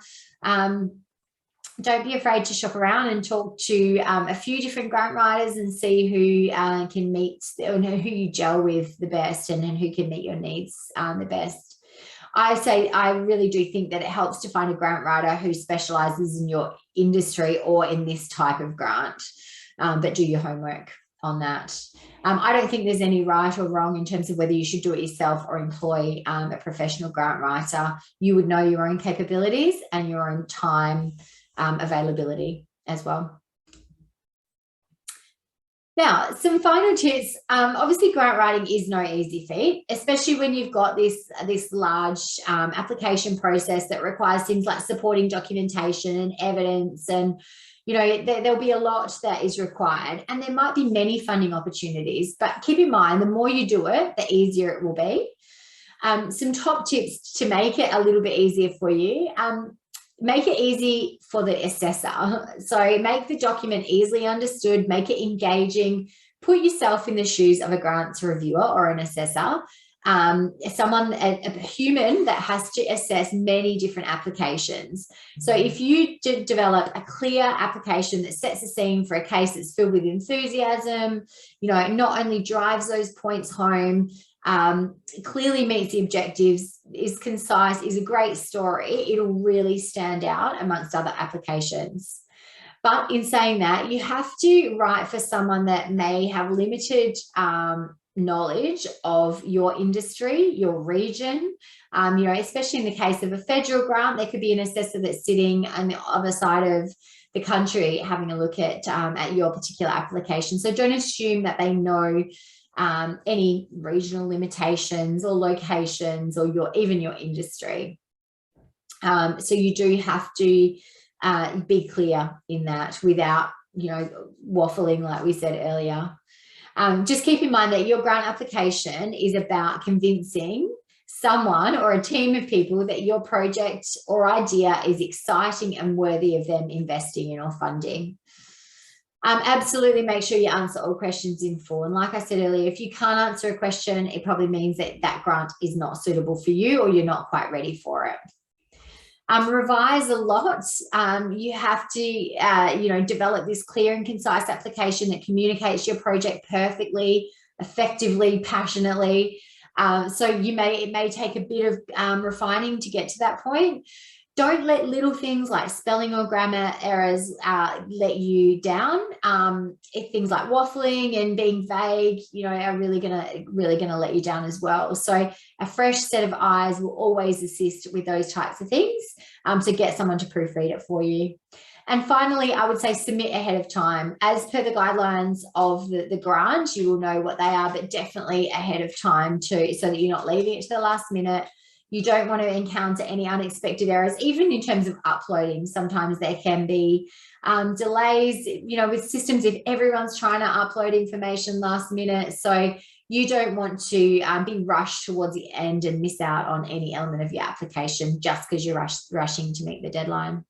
Don't be afraid to shop around and talk to a few different grant writers and see who can meet, or who you gel with the best, and who can meet your needs the best. I really do think that it helps to find a grant writer who specializes in your industry or in this type of grant, but do your homework on that. I don't think there's any right or wrong in terms of whether you should do it yourself or employ a professional grant writer. You would know your own capabilities and your own time availability as well. Now, some final tips. Obviously, grant writing is no easy feat, especially when you've got this large application process that requires things like supporting documentation and evidence, and there'll be a lot that is required, and there might be many funding opportunities. But keep in mind, the more you do it, the easier it will be. Some top tips to make it a little bit easier for you. Make it easy for the assessor. So make the document easily understood, make it engaging, put yourself in the shoes of a grants reviewer or an assessor, a human that has to assess many different applications. So if you develop a clear application that sets the scene for a case that's filled with enthusiasm, not only drives those points home, clearly meets the objectives, is concise, is a great story, it'll really stand out amongst other applications. But in saying that, you have to write for someone that may have limited knowledge of your industry, your region. Especially in the case of a federal grant, there could be an assessor that's sitting on the other side of the country having a look at your particular application. So don't assume that they know any regional limitations or locations or even your industry. So you do have to be clear in that without, waffling like we said earlier. Just keep in mind that your grant application is about convincing someone or a team of people that your project or idea is exciting and worthy of them investing in or funding. Absolutely make sure you answer all questions in full. And like I said earlier, if you can't answer a question, it probably means that that grant is not suitable for you or you're not quite ready for it. Revise a lot. You have to, develop this clear and concise application that communicates your project perfectly, effectively, passionately. So it may take a bit of refining to get to that point. Don't let little things like spelling or grammar errors let you down. If things like waffling and being vague, are really gonna let you down as well. So a fresh set of eyes will always assist with those types of things. So get someone to proofread it for you. And finally, I would say submit ahead of time. As per the guidelines of the grant, you will know what they are, but definitely ahead of time too, so that you're not leaving it to the last minute. You don't want to encounter any unexpected errors, even in terms of uploading. Sometimes there can be delays, with systems if everyone's trying to upload information last minute. So you don't want to be rushed towards the end and miss out on any element of your application just because you're rushing to meet the deadline.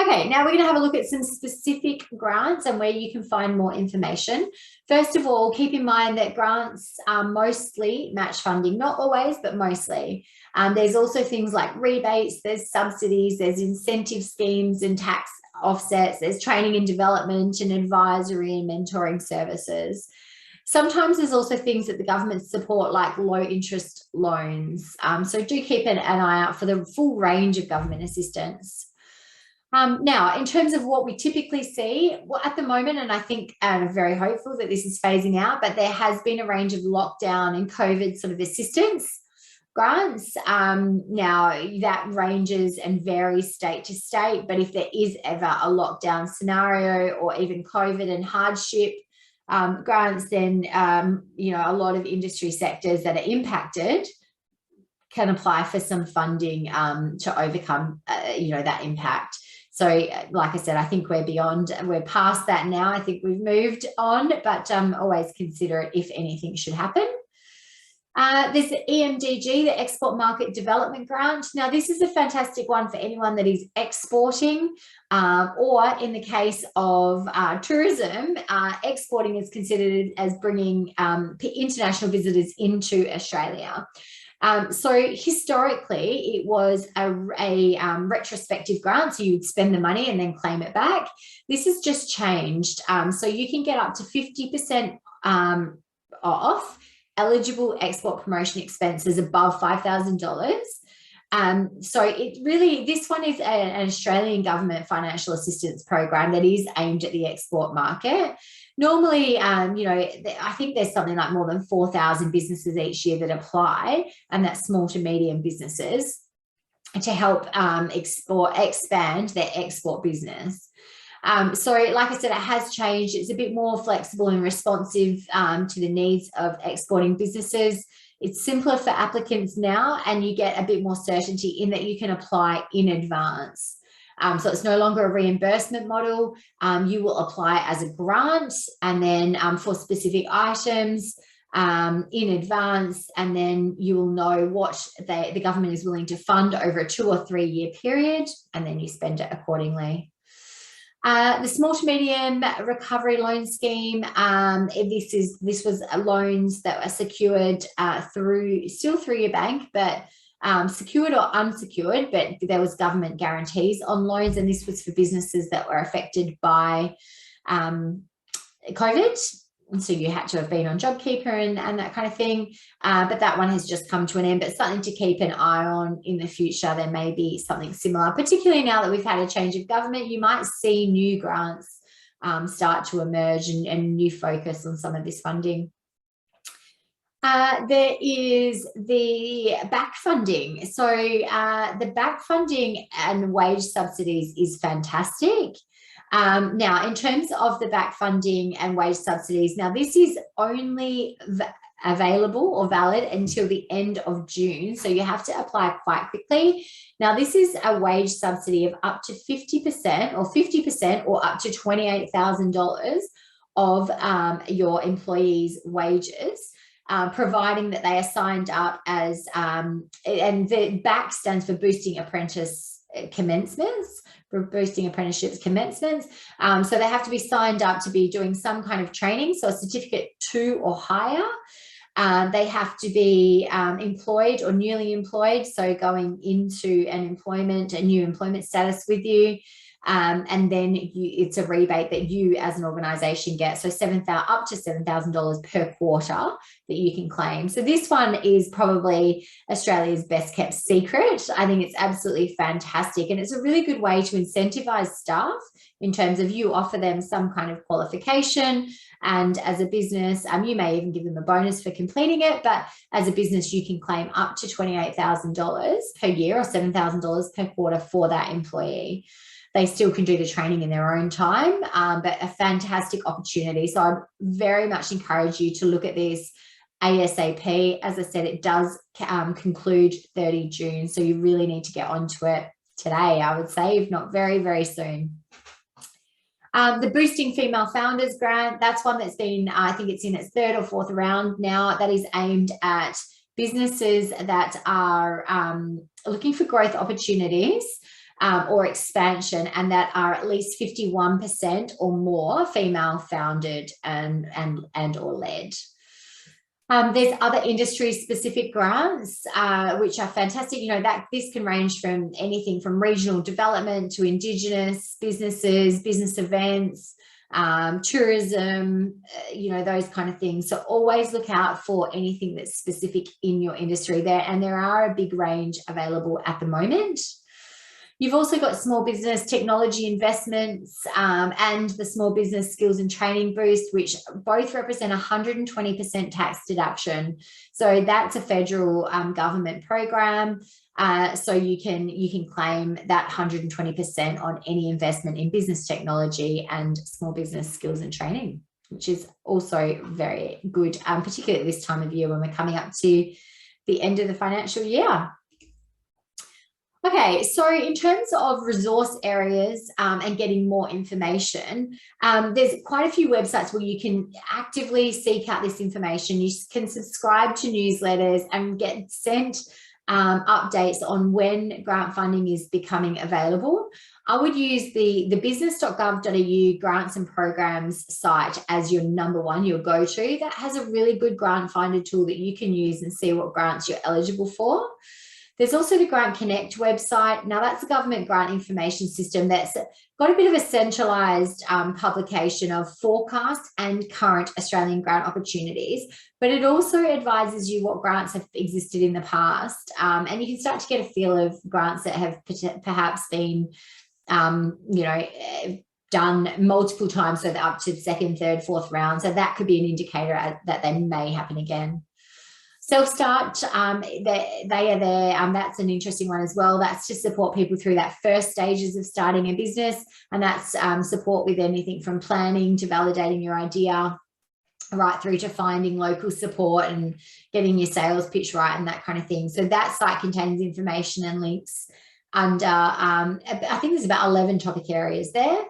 Okay, now we're going to have a look at some specific grants and where you can find more information. First of all, keep in mind that grants are mostly match funding, not always, but mostly. There's also things like rebates, there's subsidies, there's incentive schemes and tax offsets, there's training and development and advisory and mentoring services. Sometimes there's also things that the government support, like low interest loans. So do keep an eye out for the full range of government assistance. Now, in terms of what we typically see, at the moment, and I think I'm very hopeful that this is phasing out, but there has been a range of lockdown and COVID sort of assistance grants. Now, that ranges and varies state to state, but if there is ever a lockdown scenario or even COVID and hardship grants, then, a lot of industry sectors that are impacted can apply for some funding to overcome, that impact. So like I said, I think we're past that now. I think we've moved on, but always consider it if anything should happen. There's the EMDG, the Export Market Development Grant. Now, this is a fantastic one for anyone that is exporting, or in the case of tourism, exporting is considered as bringing international visitors into Australia. So historically, it was a retrospective grant, so you would spend the money and then claim it back. This has just changed. So you can get up to 50% off eligible export promotion expenses above $5,000. So this one is an Australian government financial assistance program that is aimed at the export market. Normally, I think there's something like more than 4,000 businesses each year that apply, and that's small to medium businesses, to help expand their export business. So like I said, it has changed. It's a bit more flexible and responsive to the needs of exporting businesses. It's simpler for applicants now, and you get a bit more certainty in that you can apply in advance. So it's no longer a reimbursement model. You will apply as a grant, and then for specific items in advance, and then you will know what the government is willing to fund over a 2 or 3 year period, and then you spend it accordingly. The small to medium recovery loan scheme. This was loans that were secured through your bank, but secured or unsecured, but there was government guarantees on loans, and this was for businesses that were affected by COVID. And so you had to have been on JobKeeper and that kind of thing. But that one has just come to an end, but something to keep an eye on in the future. There may be something similar, particularly now that we've had a change of government. You might see new grants start to emerge and new focus on some of this funding. There is the back funding. So the back funding and wage subsidies is fantastic. Now, in terms of the back funding and wage subsidies, now this is only available or valid until the end of June. So you have to apply quite quickly. Now, this is a wage subsidy of up to 50% or 50% or up to $28,000 of your employees' wages. Providing that they are signed up as, and the BAC stands for Boosting Apprentice Commencements, for boosting apprenticeships commencements. So they have to be signed up to be doing some kind of training, so a certificate 2 or higher. They have to be employed or newly employed, so going into a new employment status with you. And then it's a rebate that you as an organisation get, so up to $7,000 per quarter that you can claim. So this one is probably Australia's best kept secret. I think it's absolutely fantastic, and it's a really good way to incentivise staff in terms of you offer them some kind of qualification, and as a business, you may even give them a bonus for completing it, but as a business you can claim up to $28,000 per year or $7,000 per quarter for that employee. They still can do the training in their own time, but a fantastic opportunity. So I very much encourage you to look at this ASAP. As I said, it does conclude 30 June, so you really need to get onto it today, I would say, if not very, very soon. The Boosting Female Founders Grant, that's one that's been, I think it's in its 3rd or 4th round now. That is aimed at businesses that are looking for growth opportunities or expansion, and that are at least 51% or more female founded and or led. There's other industry specific grants, which are fantastic. You know, that this can range from anything from regional development to Indigenous businesses, business events, tourism, you know, those kind of things. So always look out for anything that's specific in your industry there. And there are a big range available at the moment. You've also got small business technology investments and the small business skills and training boost, which both represent 120% tax deduction. So that's a federal government program. So you can claim that 120% on any investment in business technology and small business skills and training, which is also very good, particularly at this time of year when we're coming up to the end of the financial year. Okay, so in terms of resource areas and getting more information, there's quite a few websites where you can actively seek out this information. You can subscribe to newsletters and get sent updates on when grant funding is becoming available. I would use the business.gov.au grants and programs site as your #1, your go-to. That has a really good grant finder tool that you can use and see what grants you're eligible for. There's also the Grant Connect website. Now, that's a government grant information system that's got a bit of a centralised publication of forecast and current Australian grant opportunities, but it also advises you what grants have existed in the past, and you can start to get a feel of grants that have perhaps been, you know, done multiple times, so up to 2nd, 3rd, 4th round. So that could be an indicator that they may happen again. Self-Start, they are there. That's an interesting one as well. That's to support people through that first stages of starting a business, and that's support with anything from planning to validating your idea, right through to finding local support and getting your sales pitch right and that kind of thing. So that site contains information and links under, I think there's about 11 topic areas there.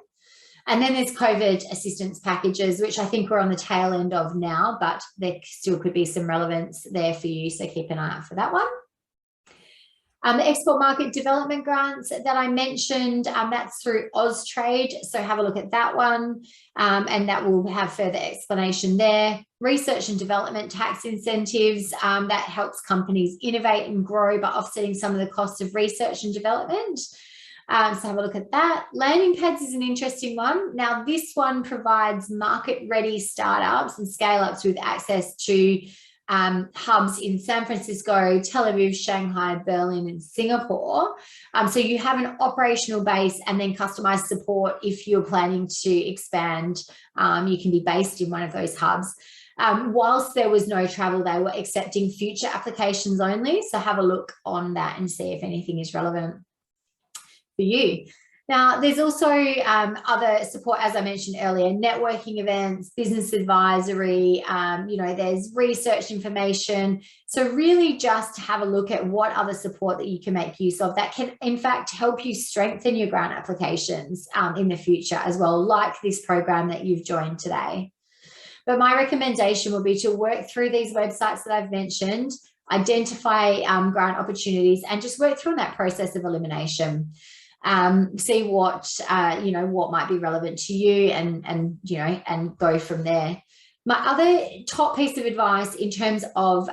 And then there's COVID assistance packages, which I think we're on the tail end of now, but there still could be some relevance there for you. So keep an eye out for that one. The export market development grants that I mentioned, that's through Austrade. So have a look at that one, and that will have further explanation there. Research and development tax incentives, that helps companies innovate and grow by offsetting some of the costs of research and development. So have a look at that. Landing pads is an interesting one. Now, this one provides market-ready startups and scale-ups with access to hubs in San Francisco, Tel Aviv, Shanghai, Berlin, and Singapore. So you have an operational base and then customized support if you're planning to expand. You can be based in one of those hubs. Whilst there was no travel, they were accepting future applications only. So have a look on that and see if anything is relevant for you. Now, there's also other support, as I mentioned earlier, networking events, business advisory, there's research information. So really just have a look at what other support that you can make use of that can, in fact, help you strengthen your grant applications in the future as well, like this program that you've joined today. But my recommendation will be to work through these websites that I've mentioned, identify grant opportunities, and just work through that process of elimination. See what might be relevant to you, and go from there. My other top piece of advice in terms of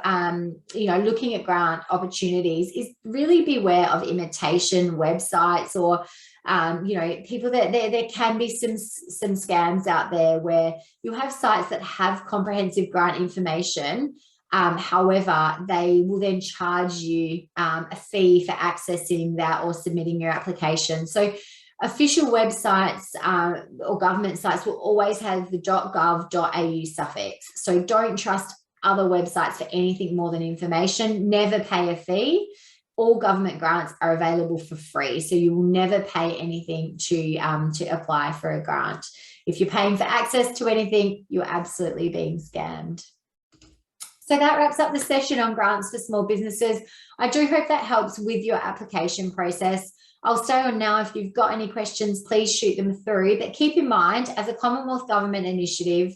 looking at grant opportunities is really beware of imitation websites or people that there can be some scams out there where you have sites that have comprehensive grant information. However, they will then charge you a fee for accessing that or submitting your application. So official websites or government sites will always have the .gov.au suffix. So don't trust other websites for anything more than information. Never pay a fee. All government grants are available for free. So you will never pay anything to apply for a grant. If you're paying for access to anything, you're absolutely being scammed. So that wraps up the session on grants for small businesses. I do hope that helps with your application process. I'll stay on now. If you've got any questions, please shoot them through. But keep in mind, as a Commonwealth Government initiative,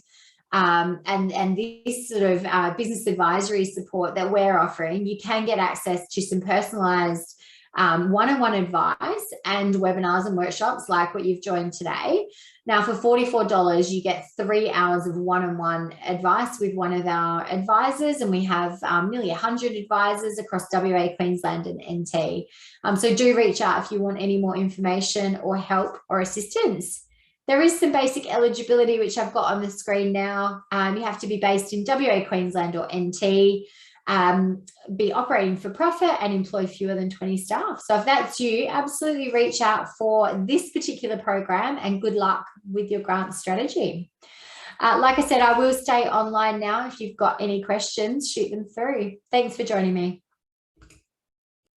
and this sort of business advisory support that we're offering, you can get access to some personalised one-on-one advice and webinars and workshops like what you've joined today. Now, for $44, you get 3 hours of one-on-one advice with one of our advisors, and we have nearly 100 advisors across WA, Queensland and NT. So do reach out if you want any more information or help or assistance. There is some basic eligibility, which I've got on the screen now. You have to be based in WA, Queensland or NT, be operating for profit and employ fewer than 20 staff. So if that's you, absolutely reach out for this particular program, and good luck with your grant strategy. Like I said, I will stay online now. If you've got any questions, shoot them through. Thanks for joining me.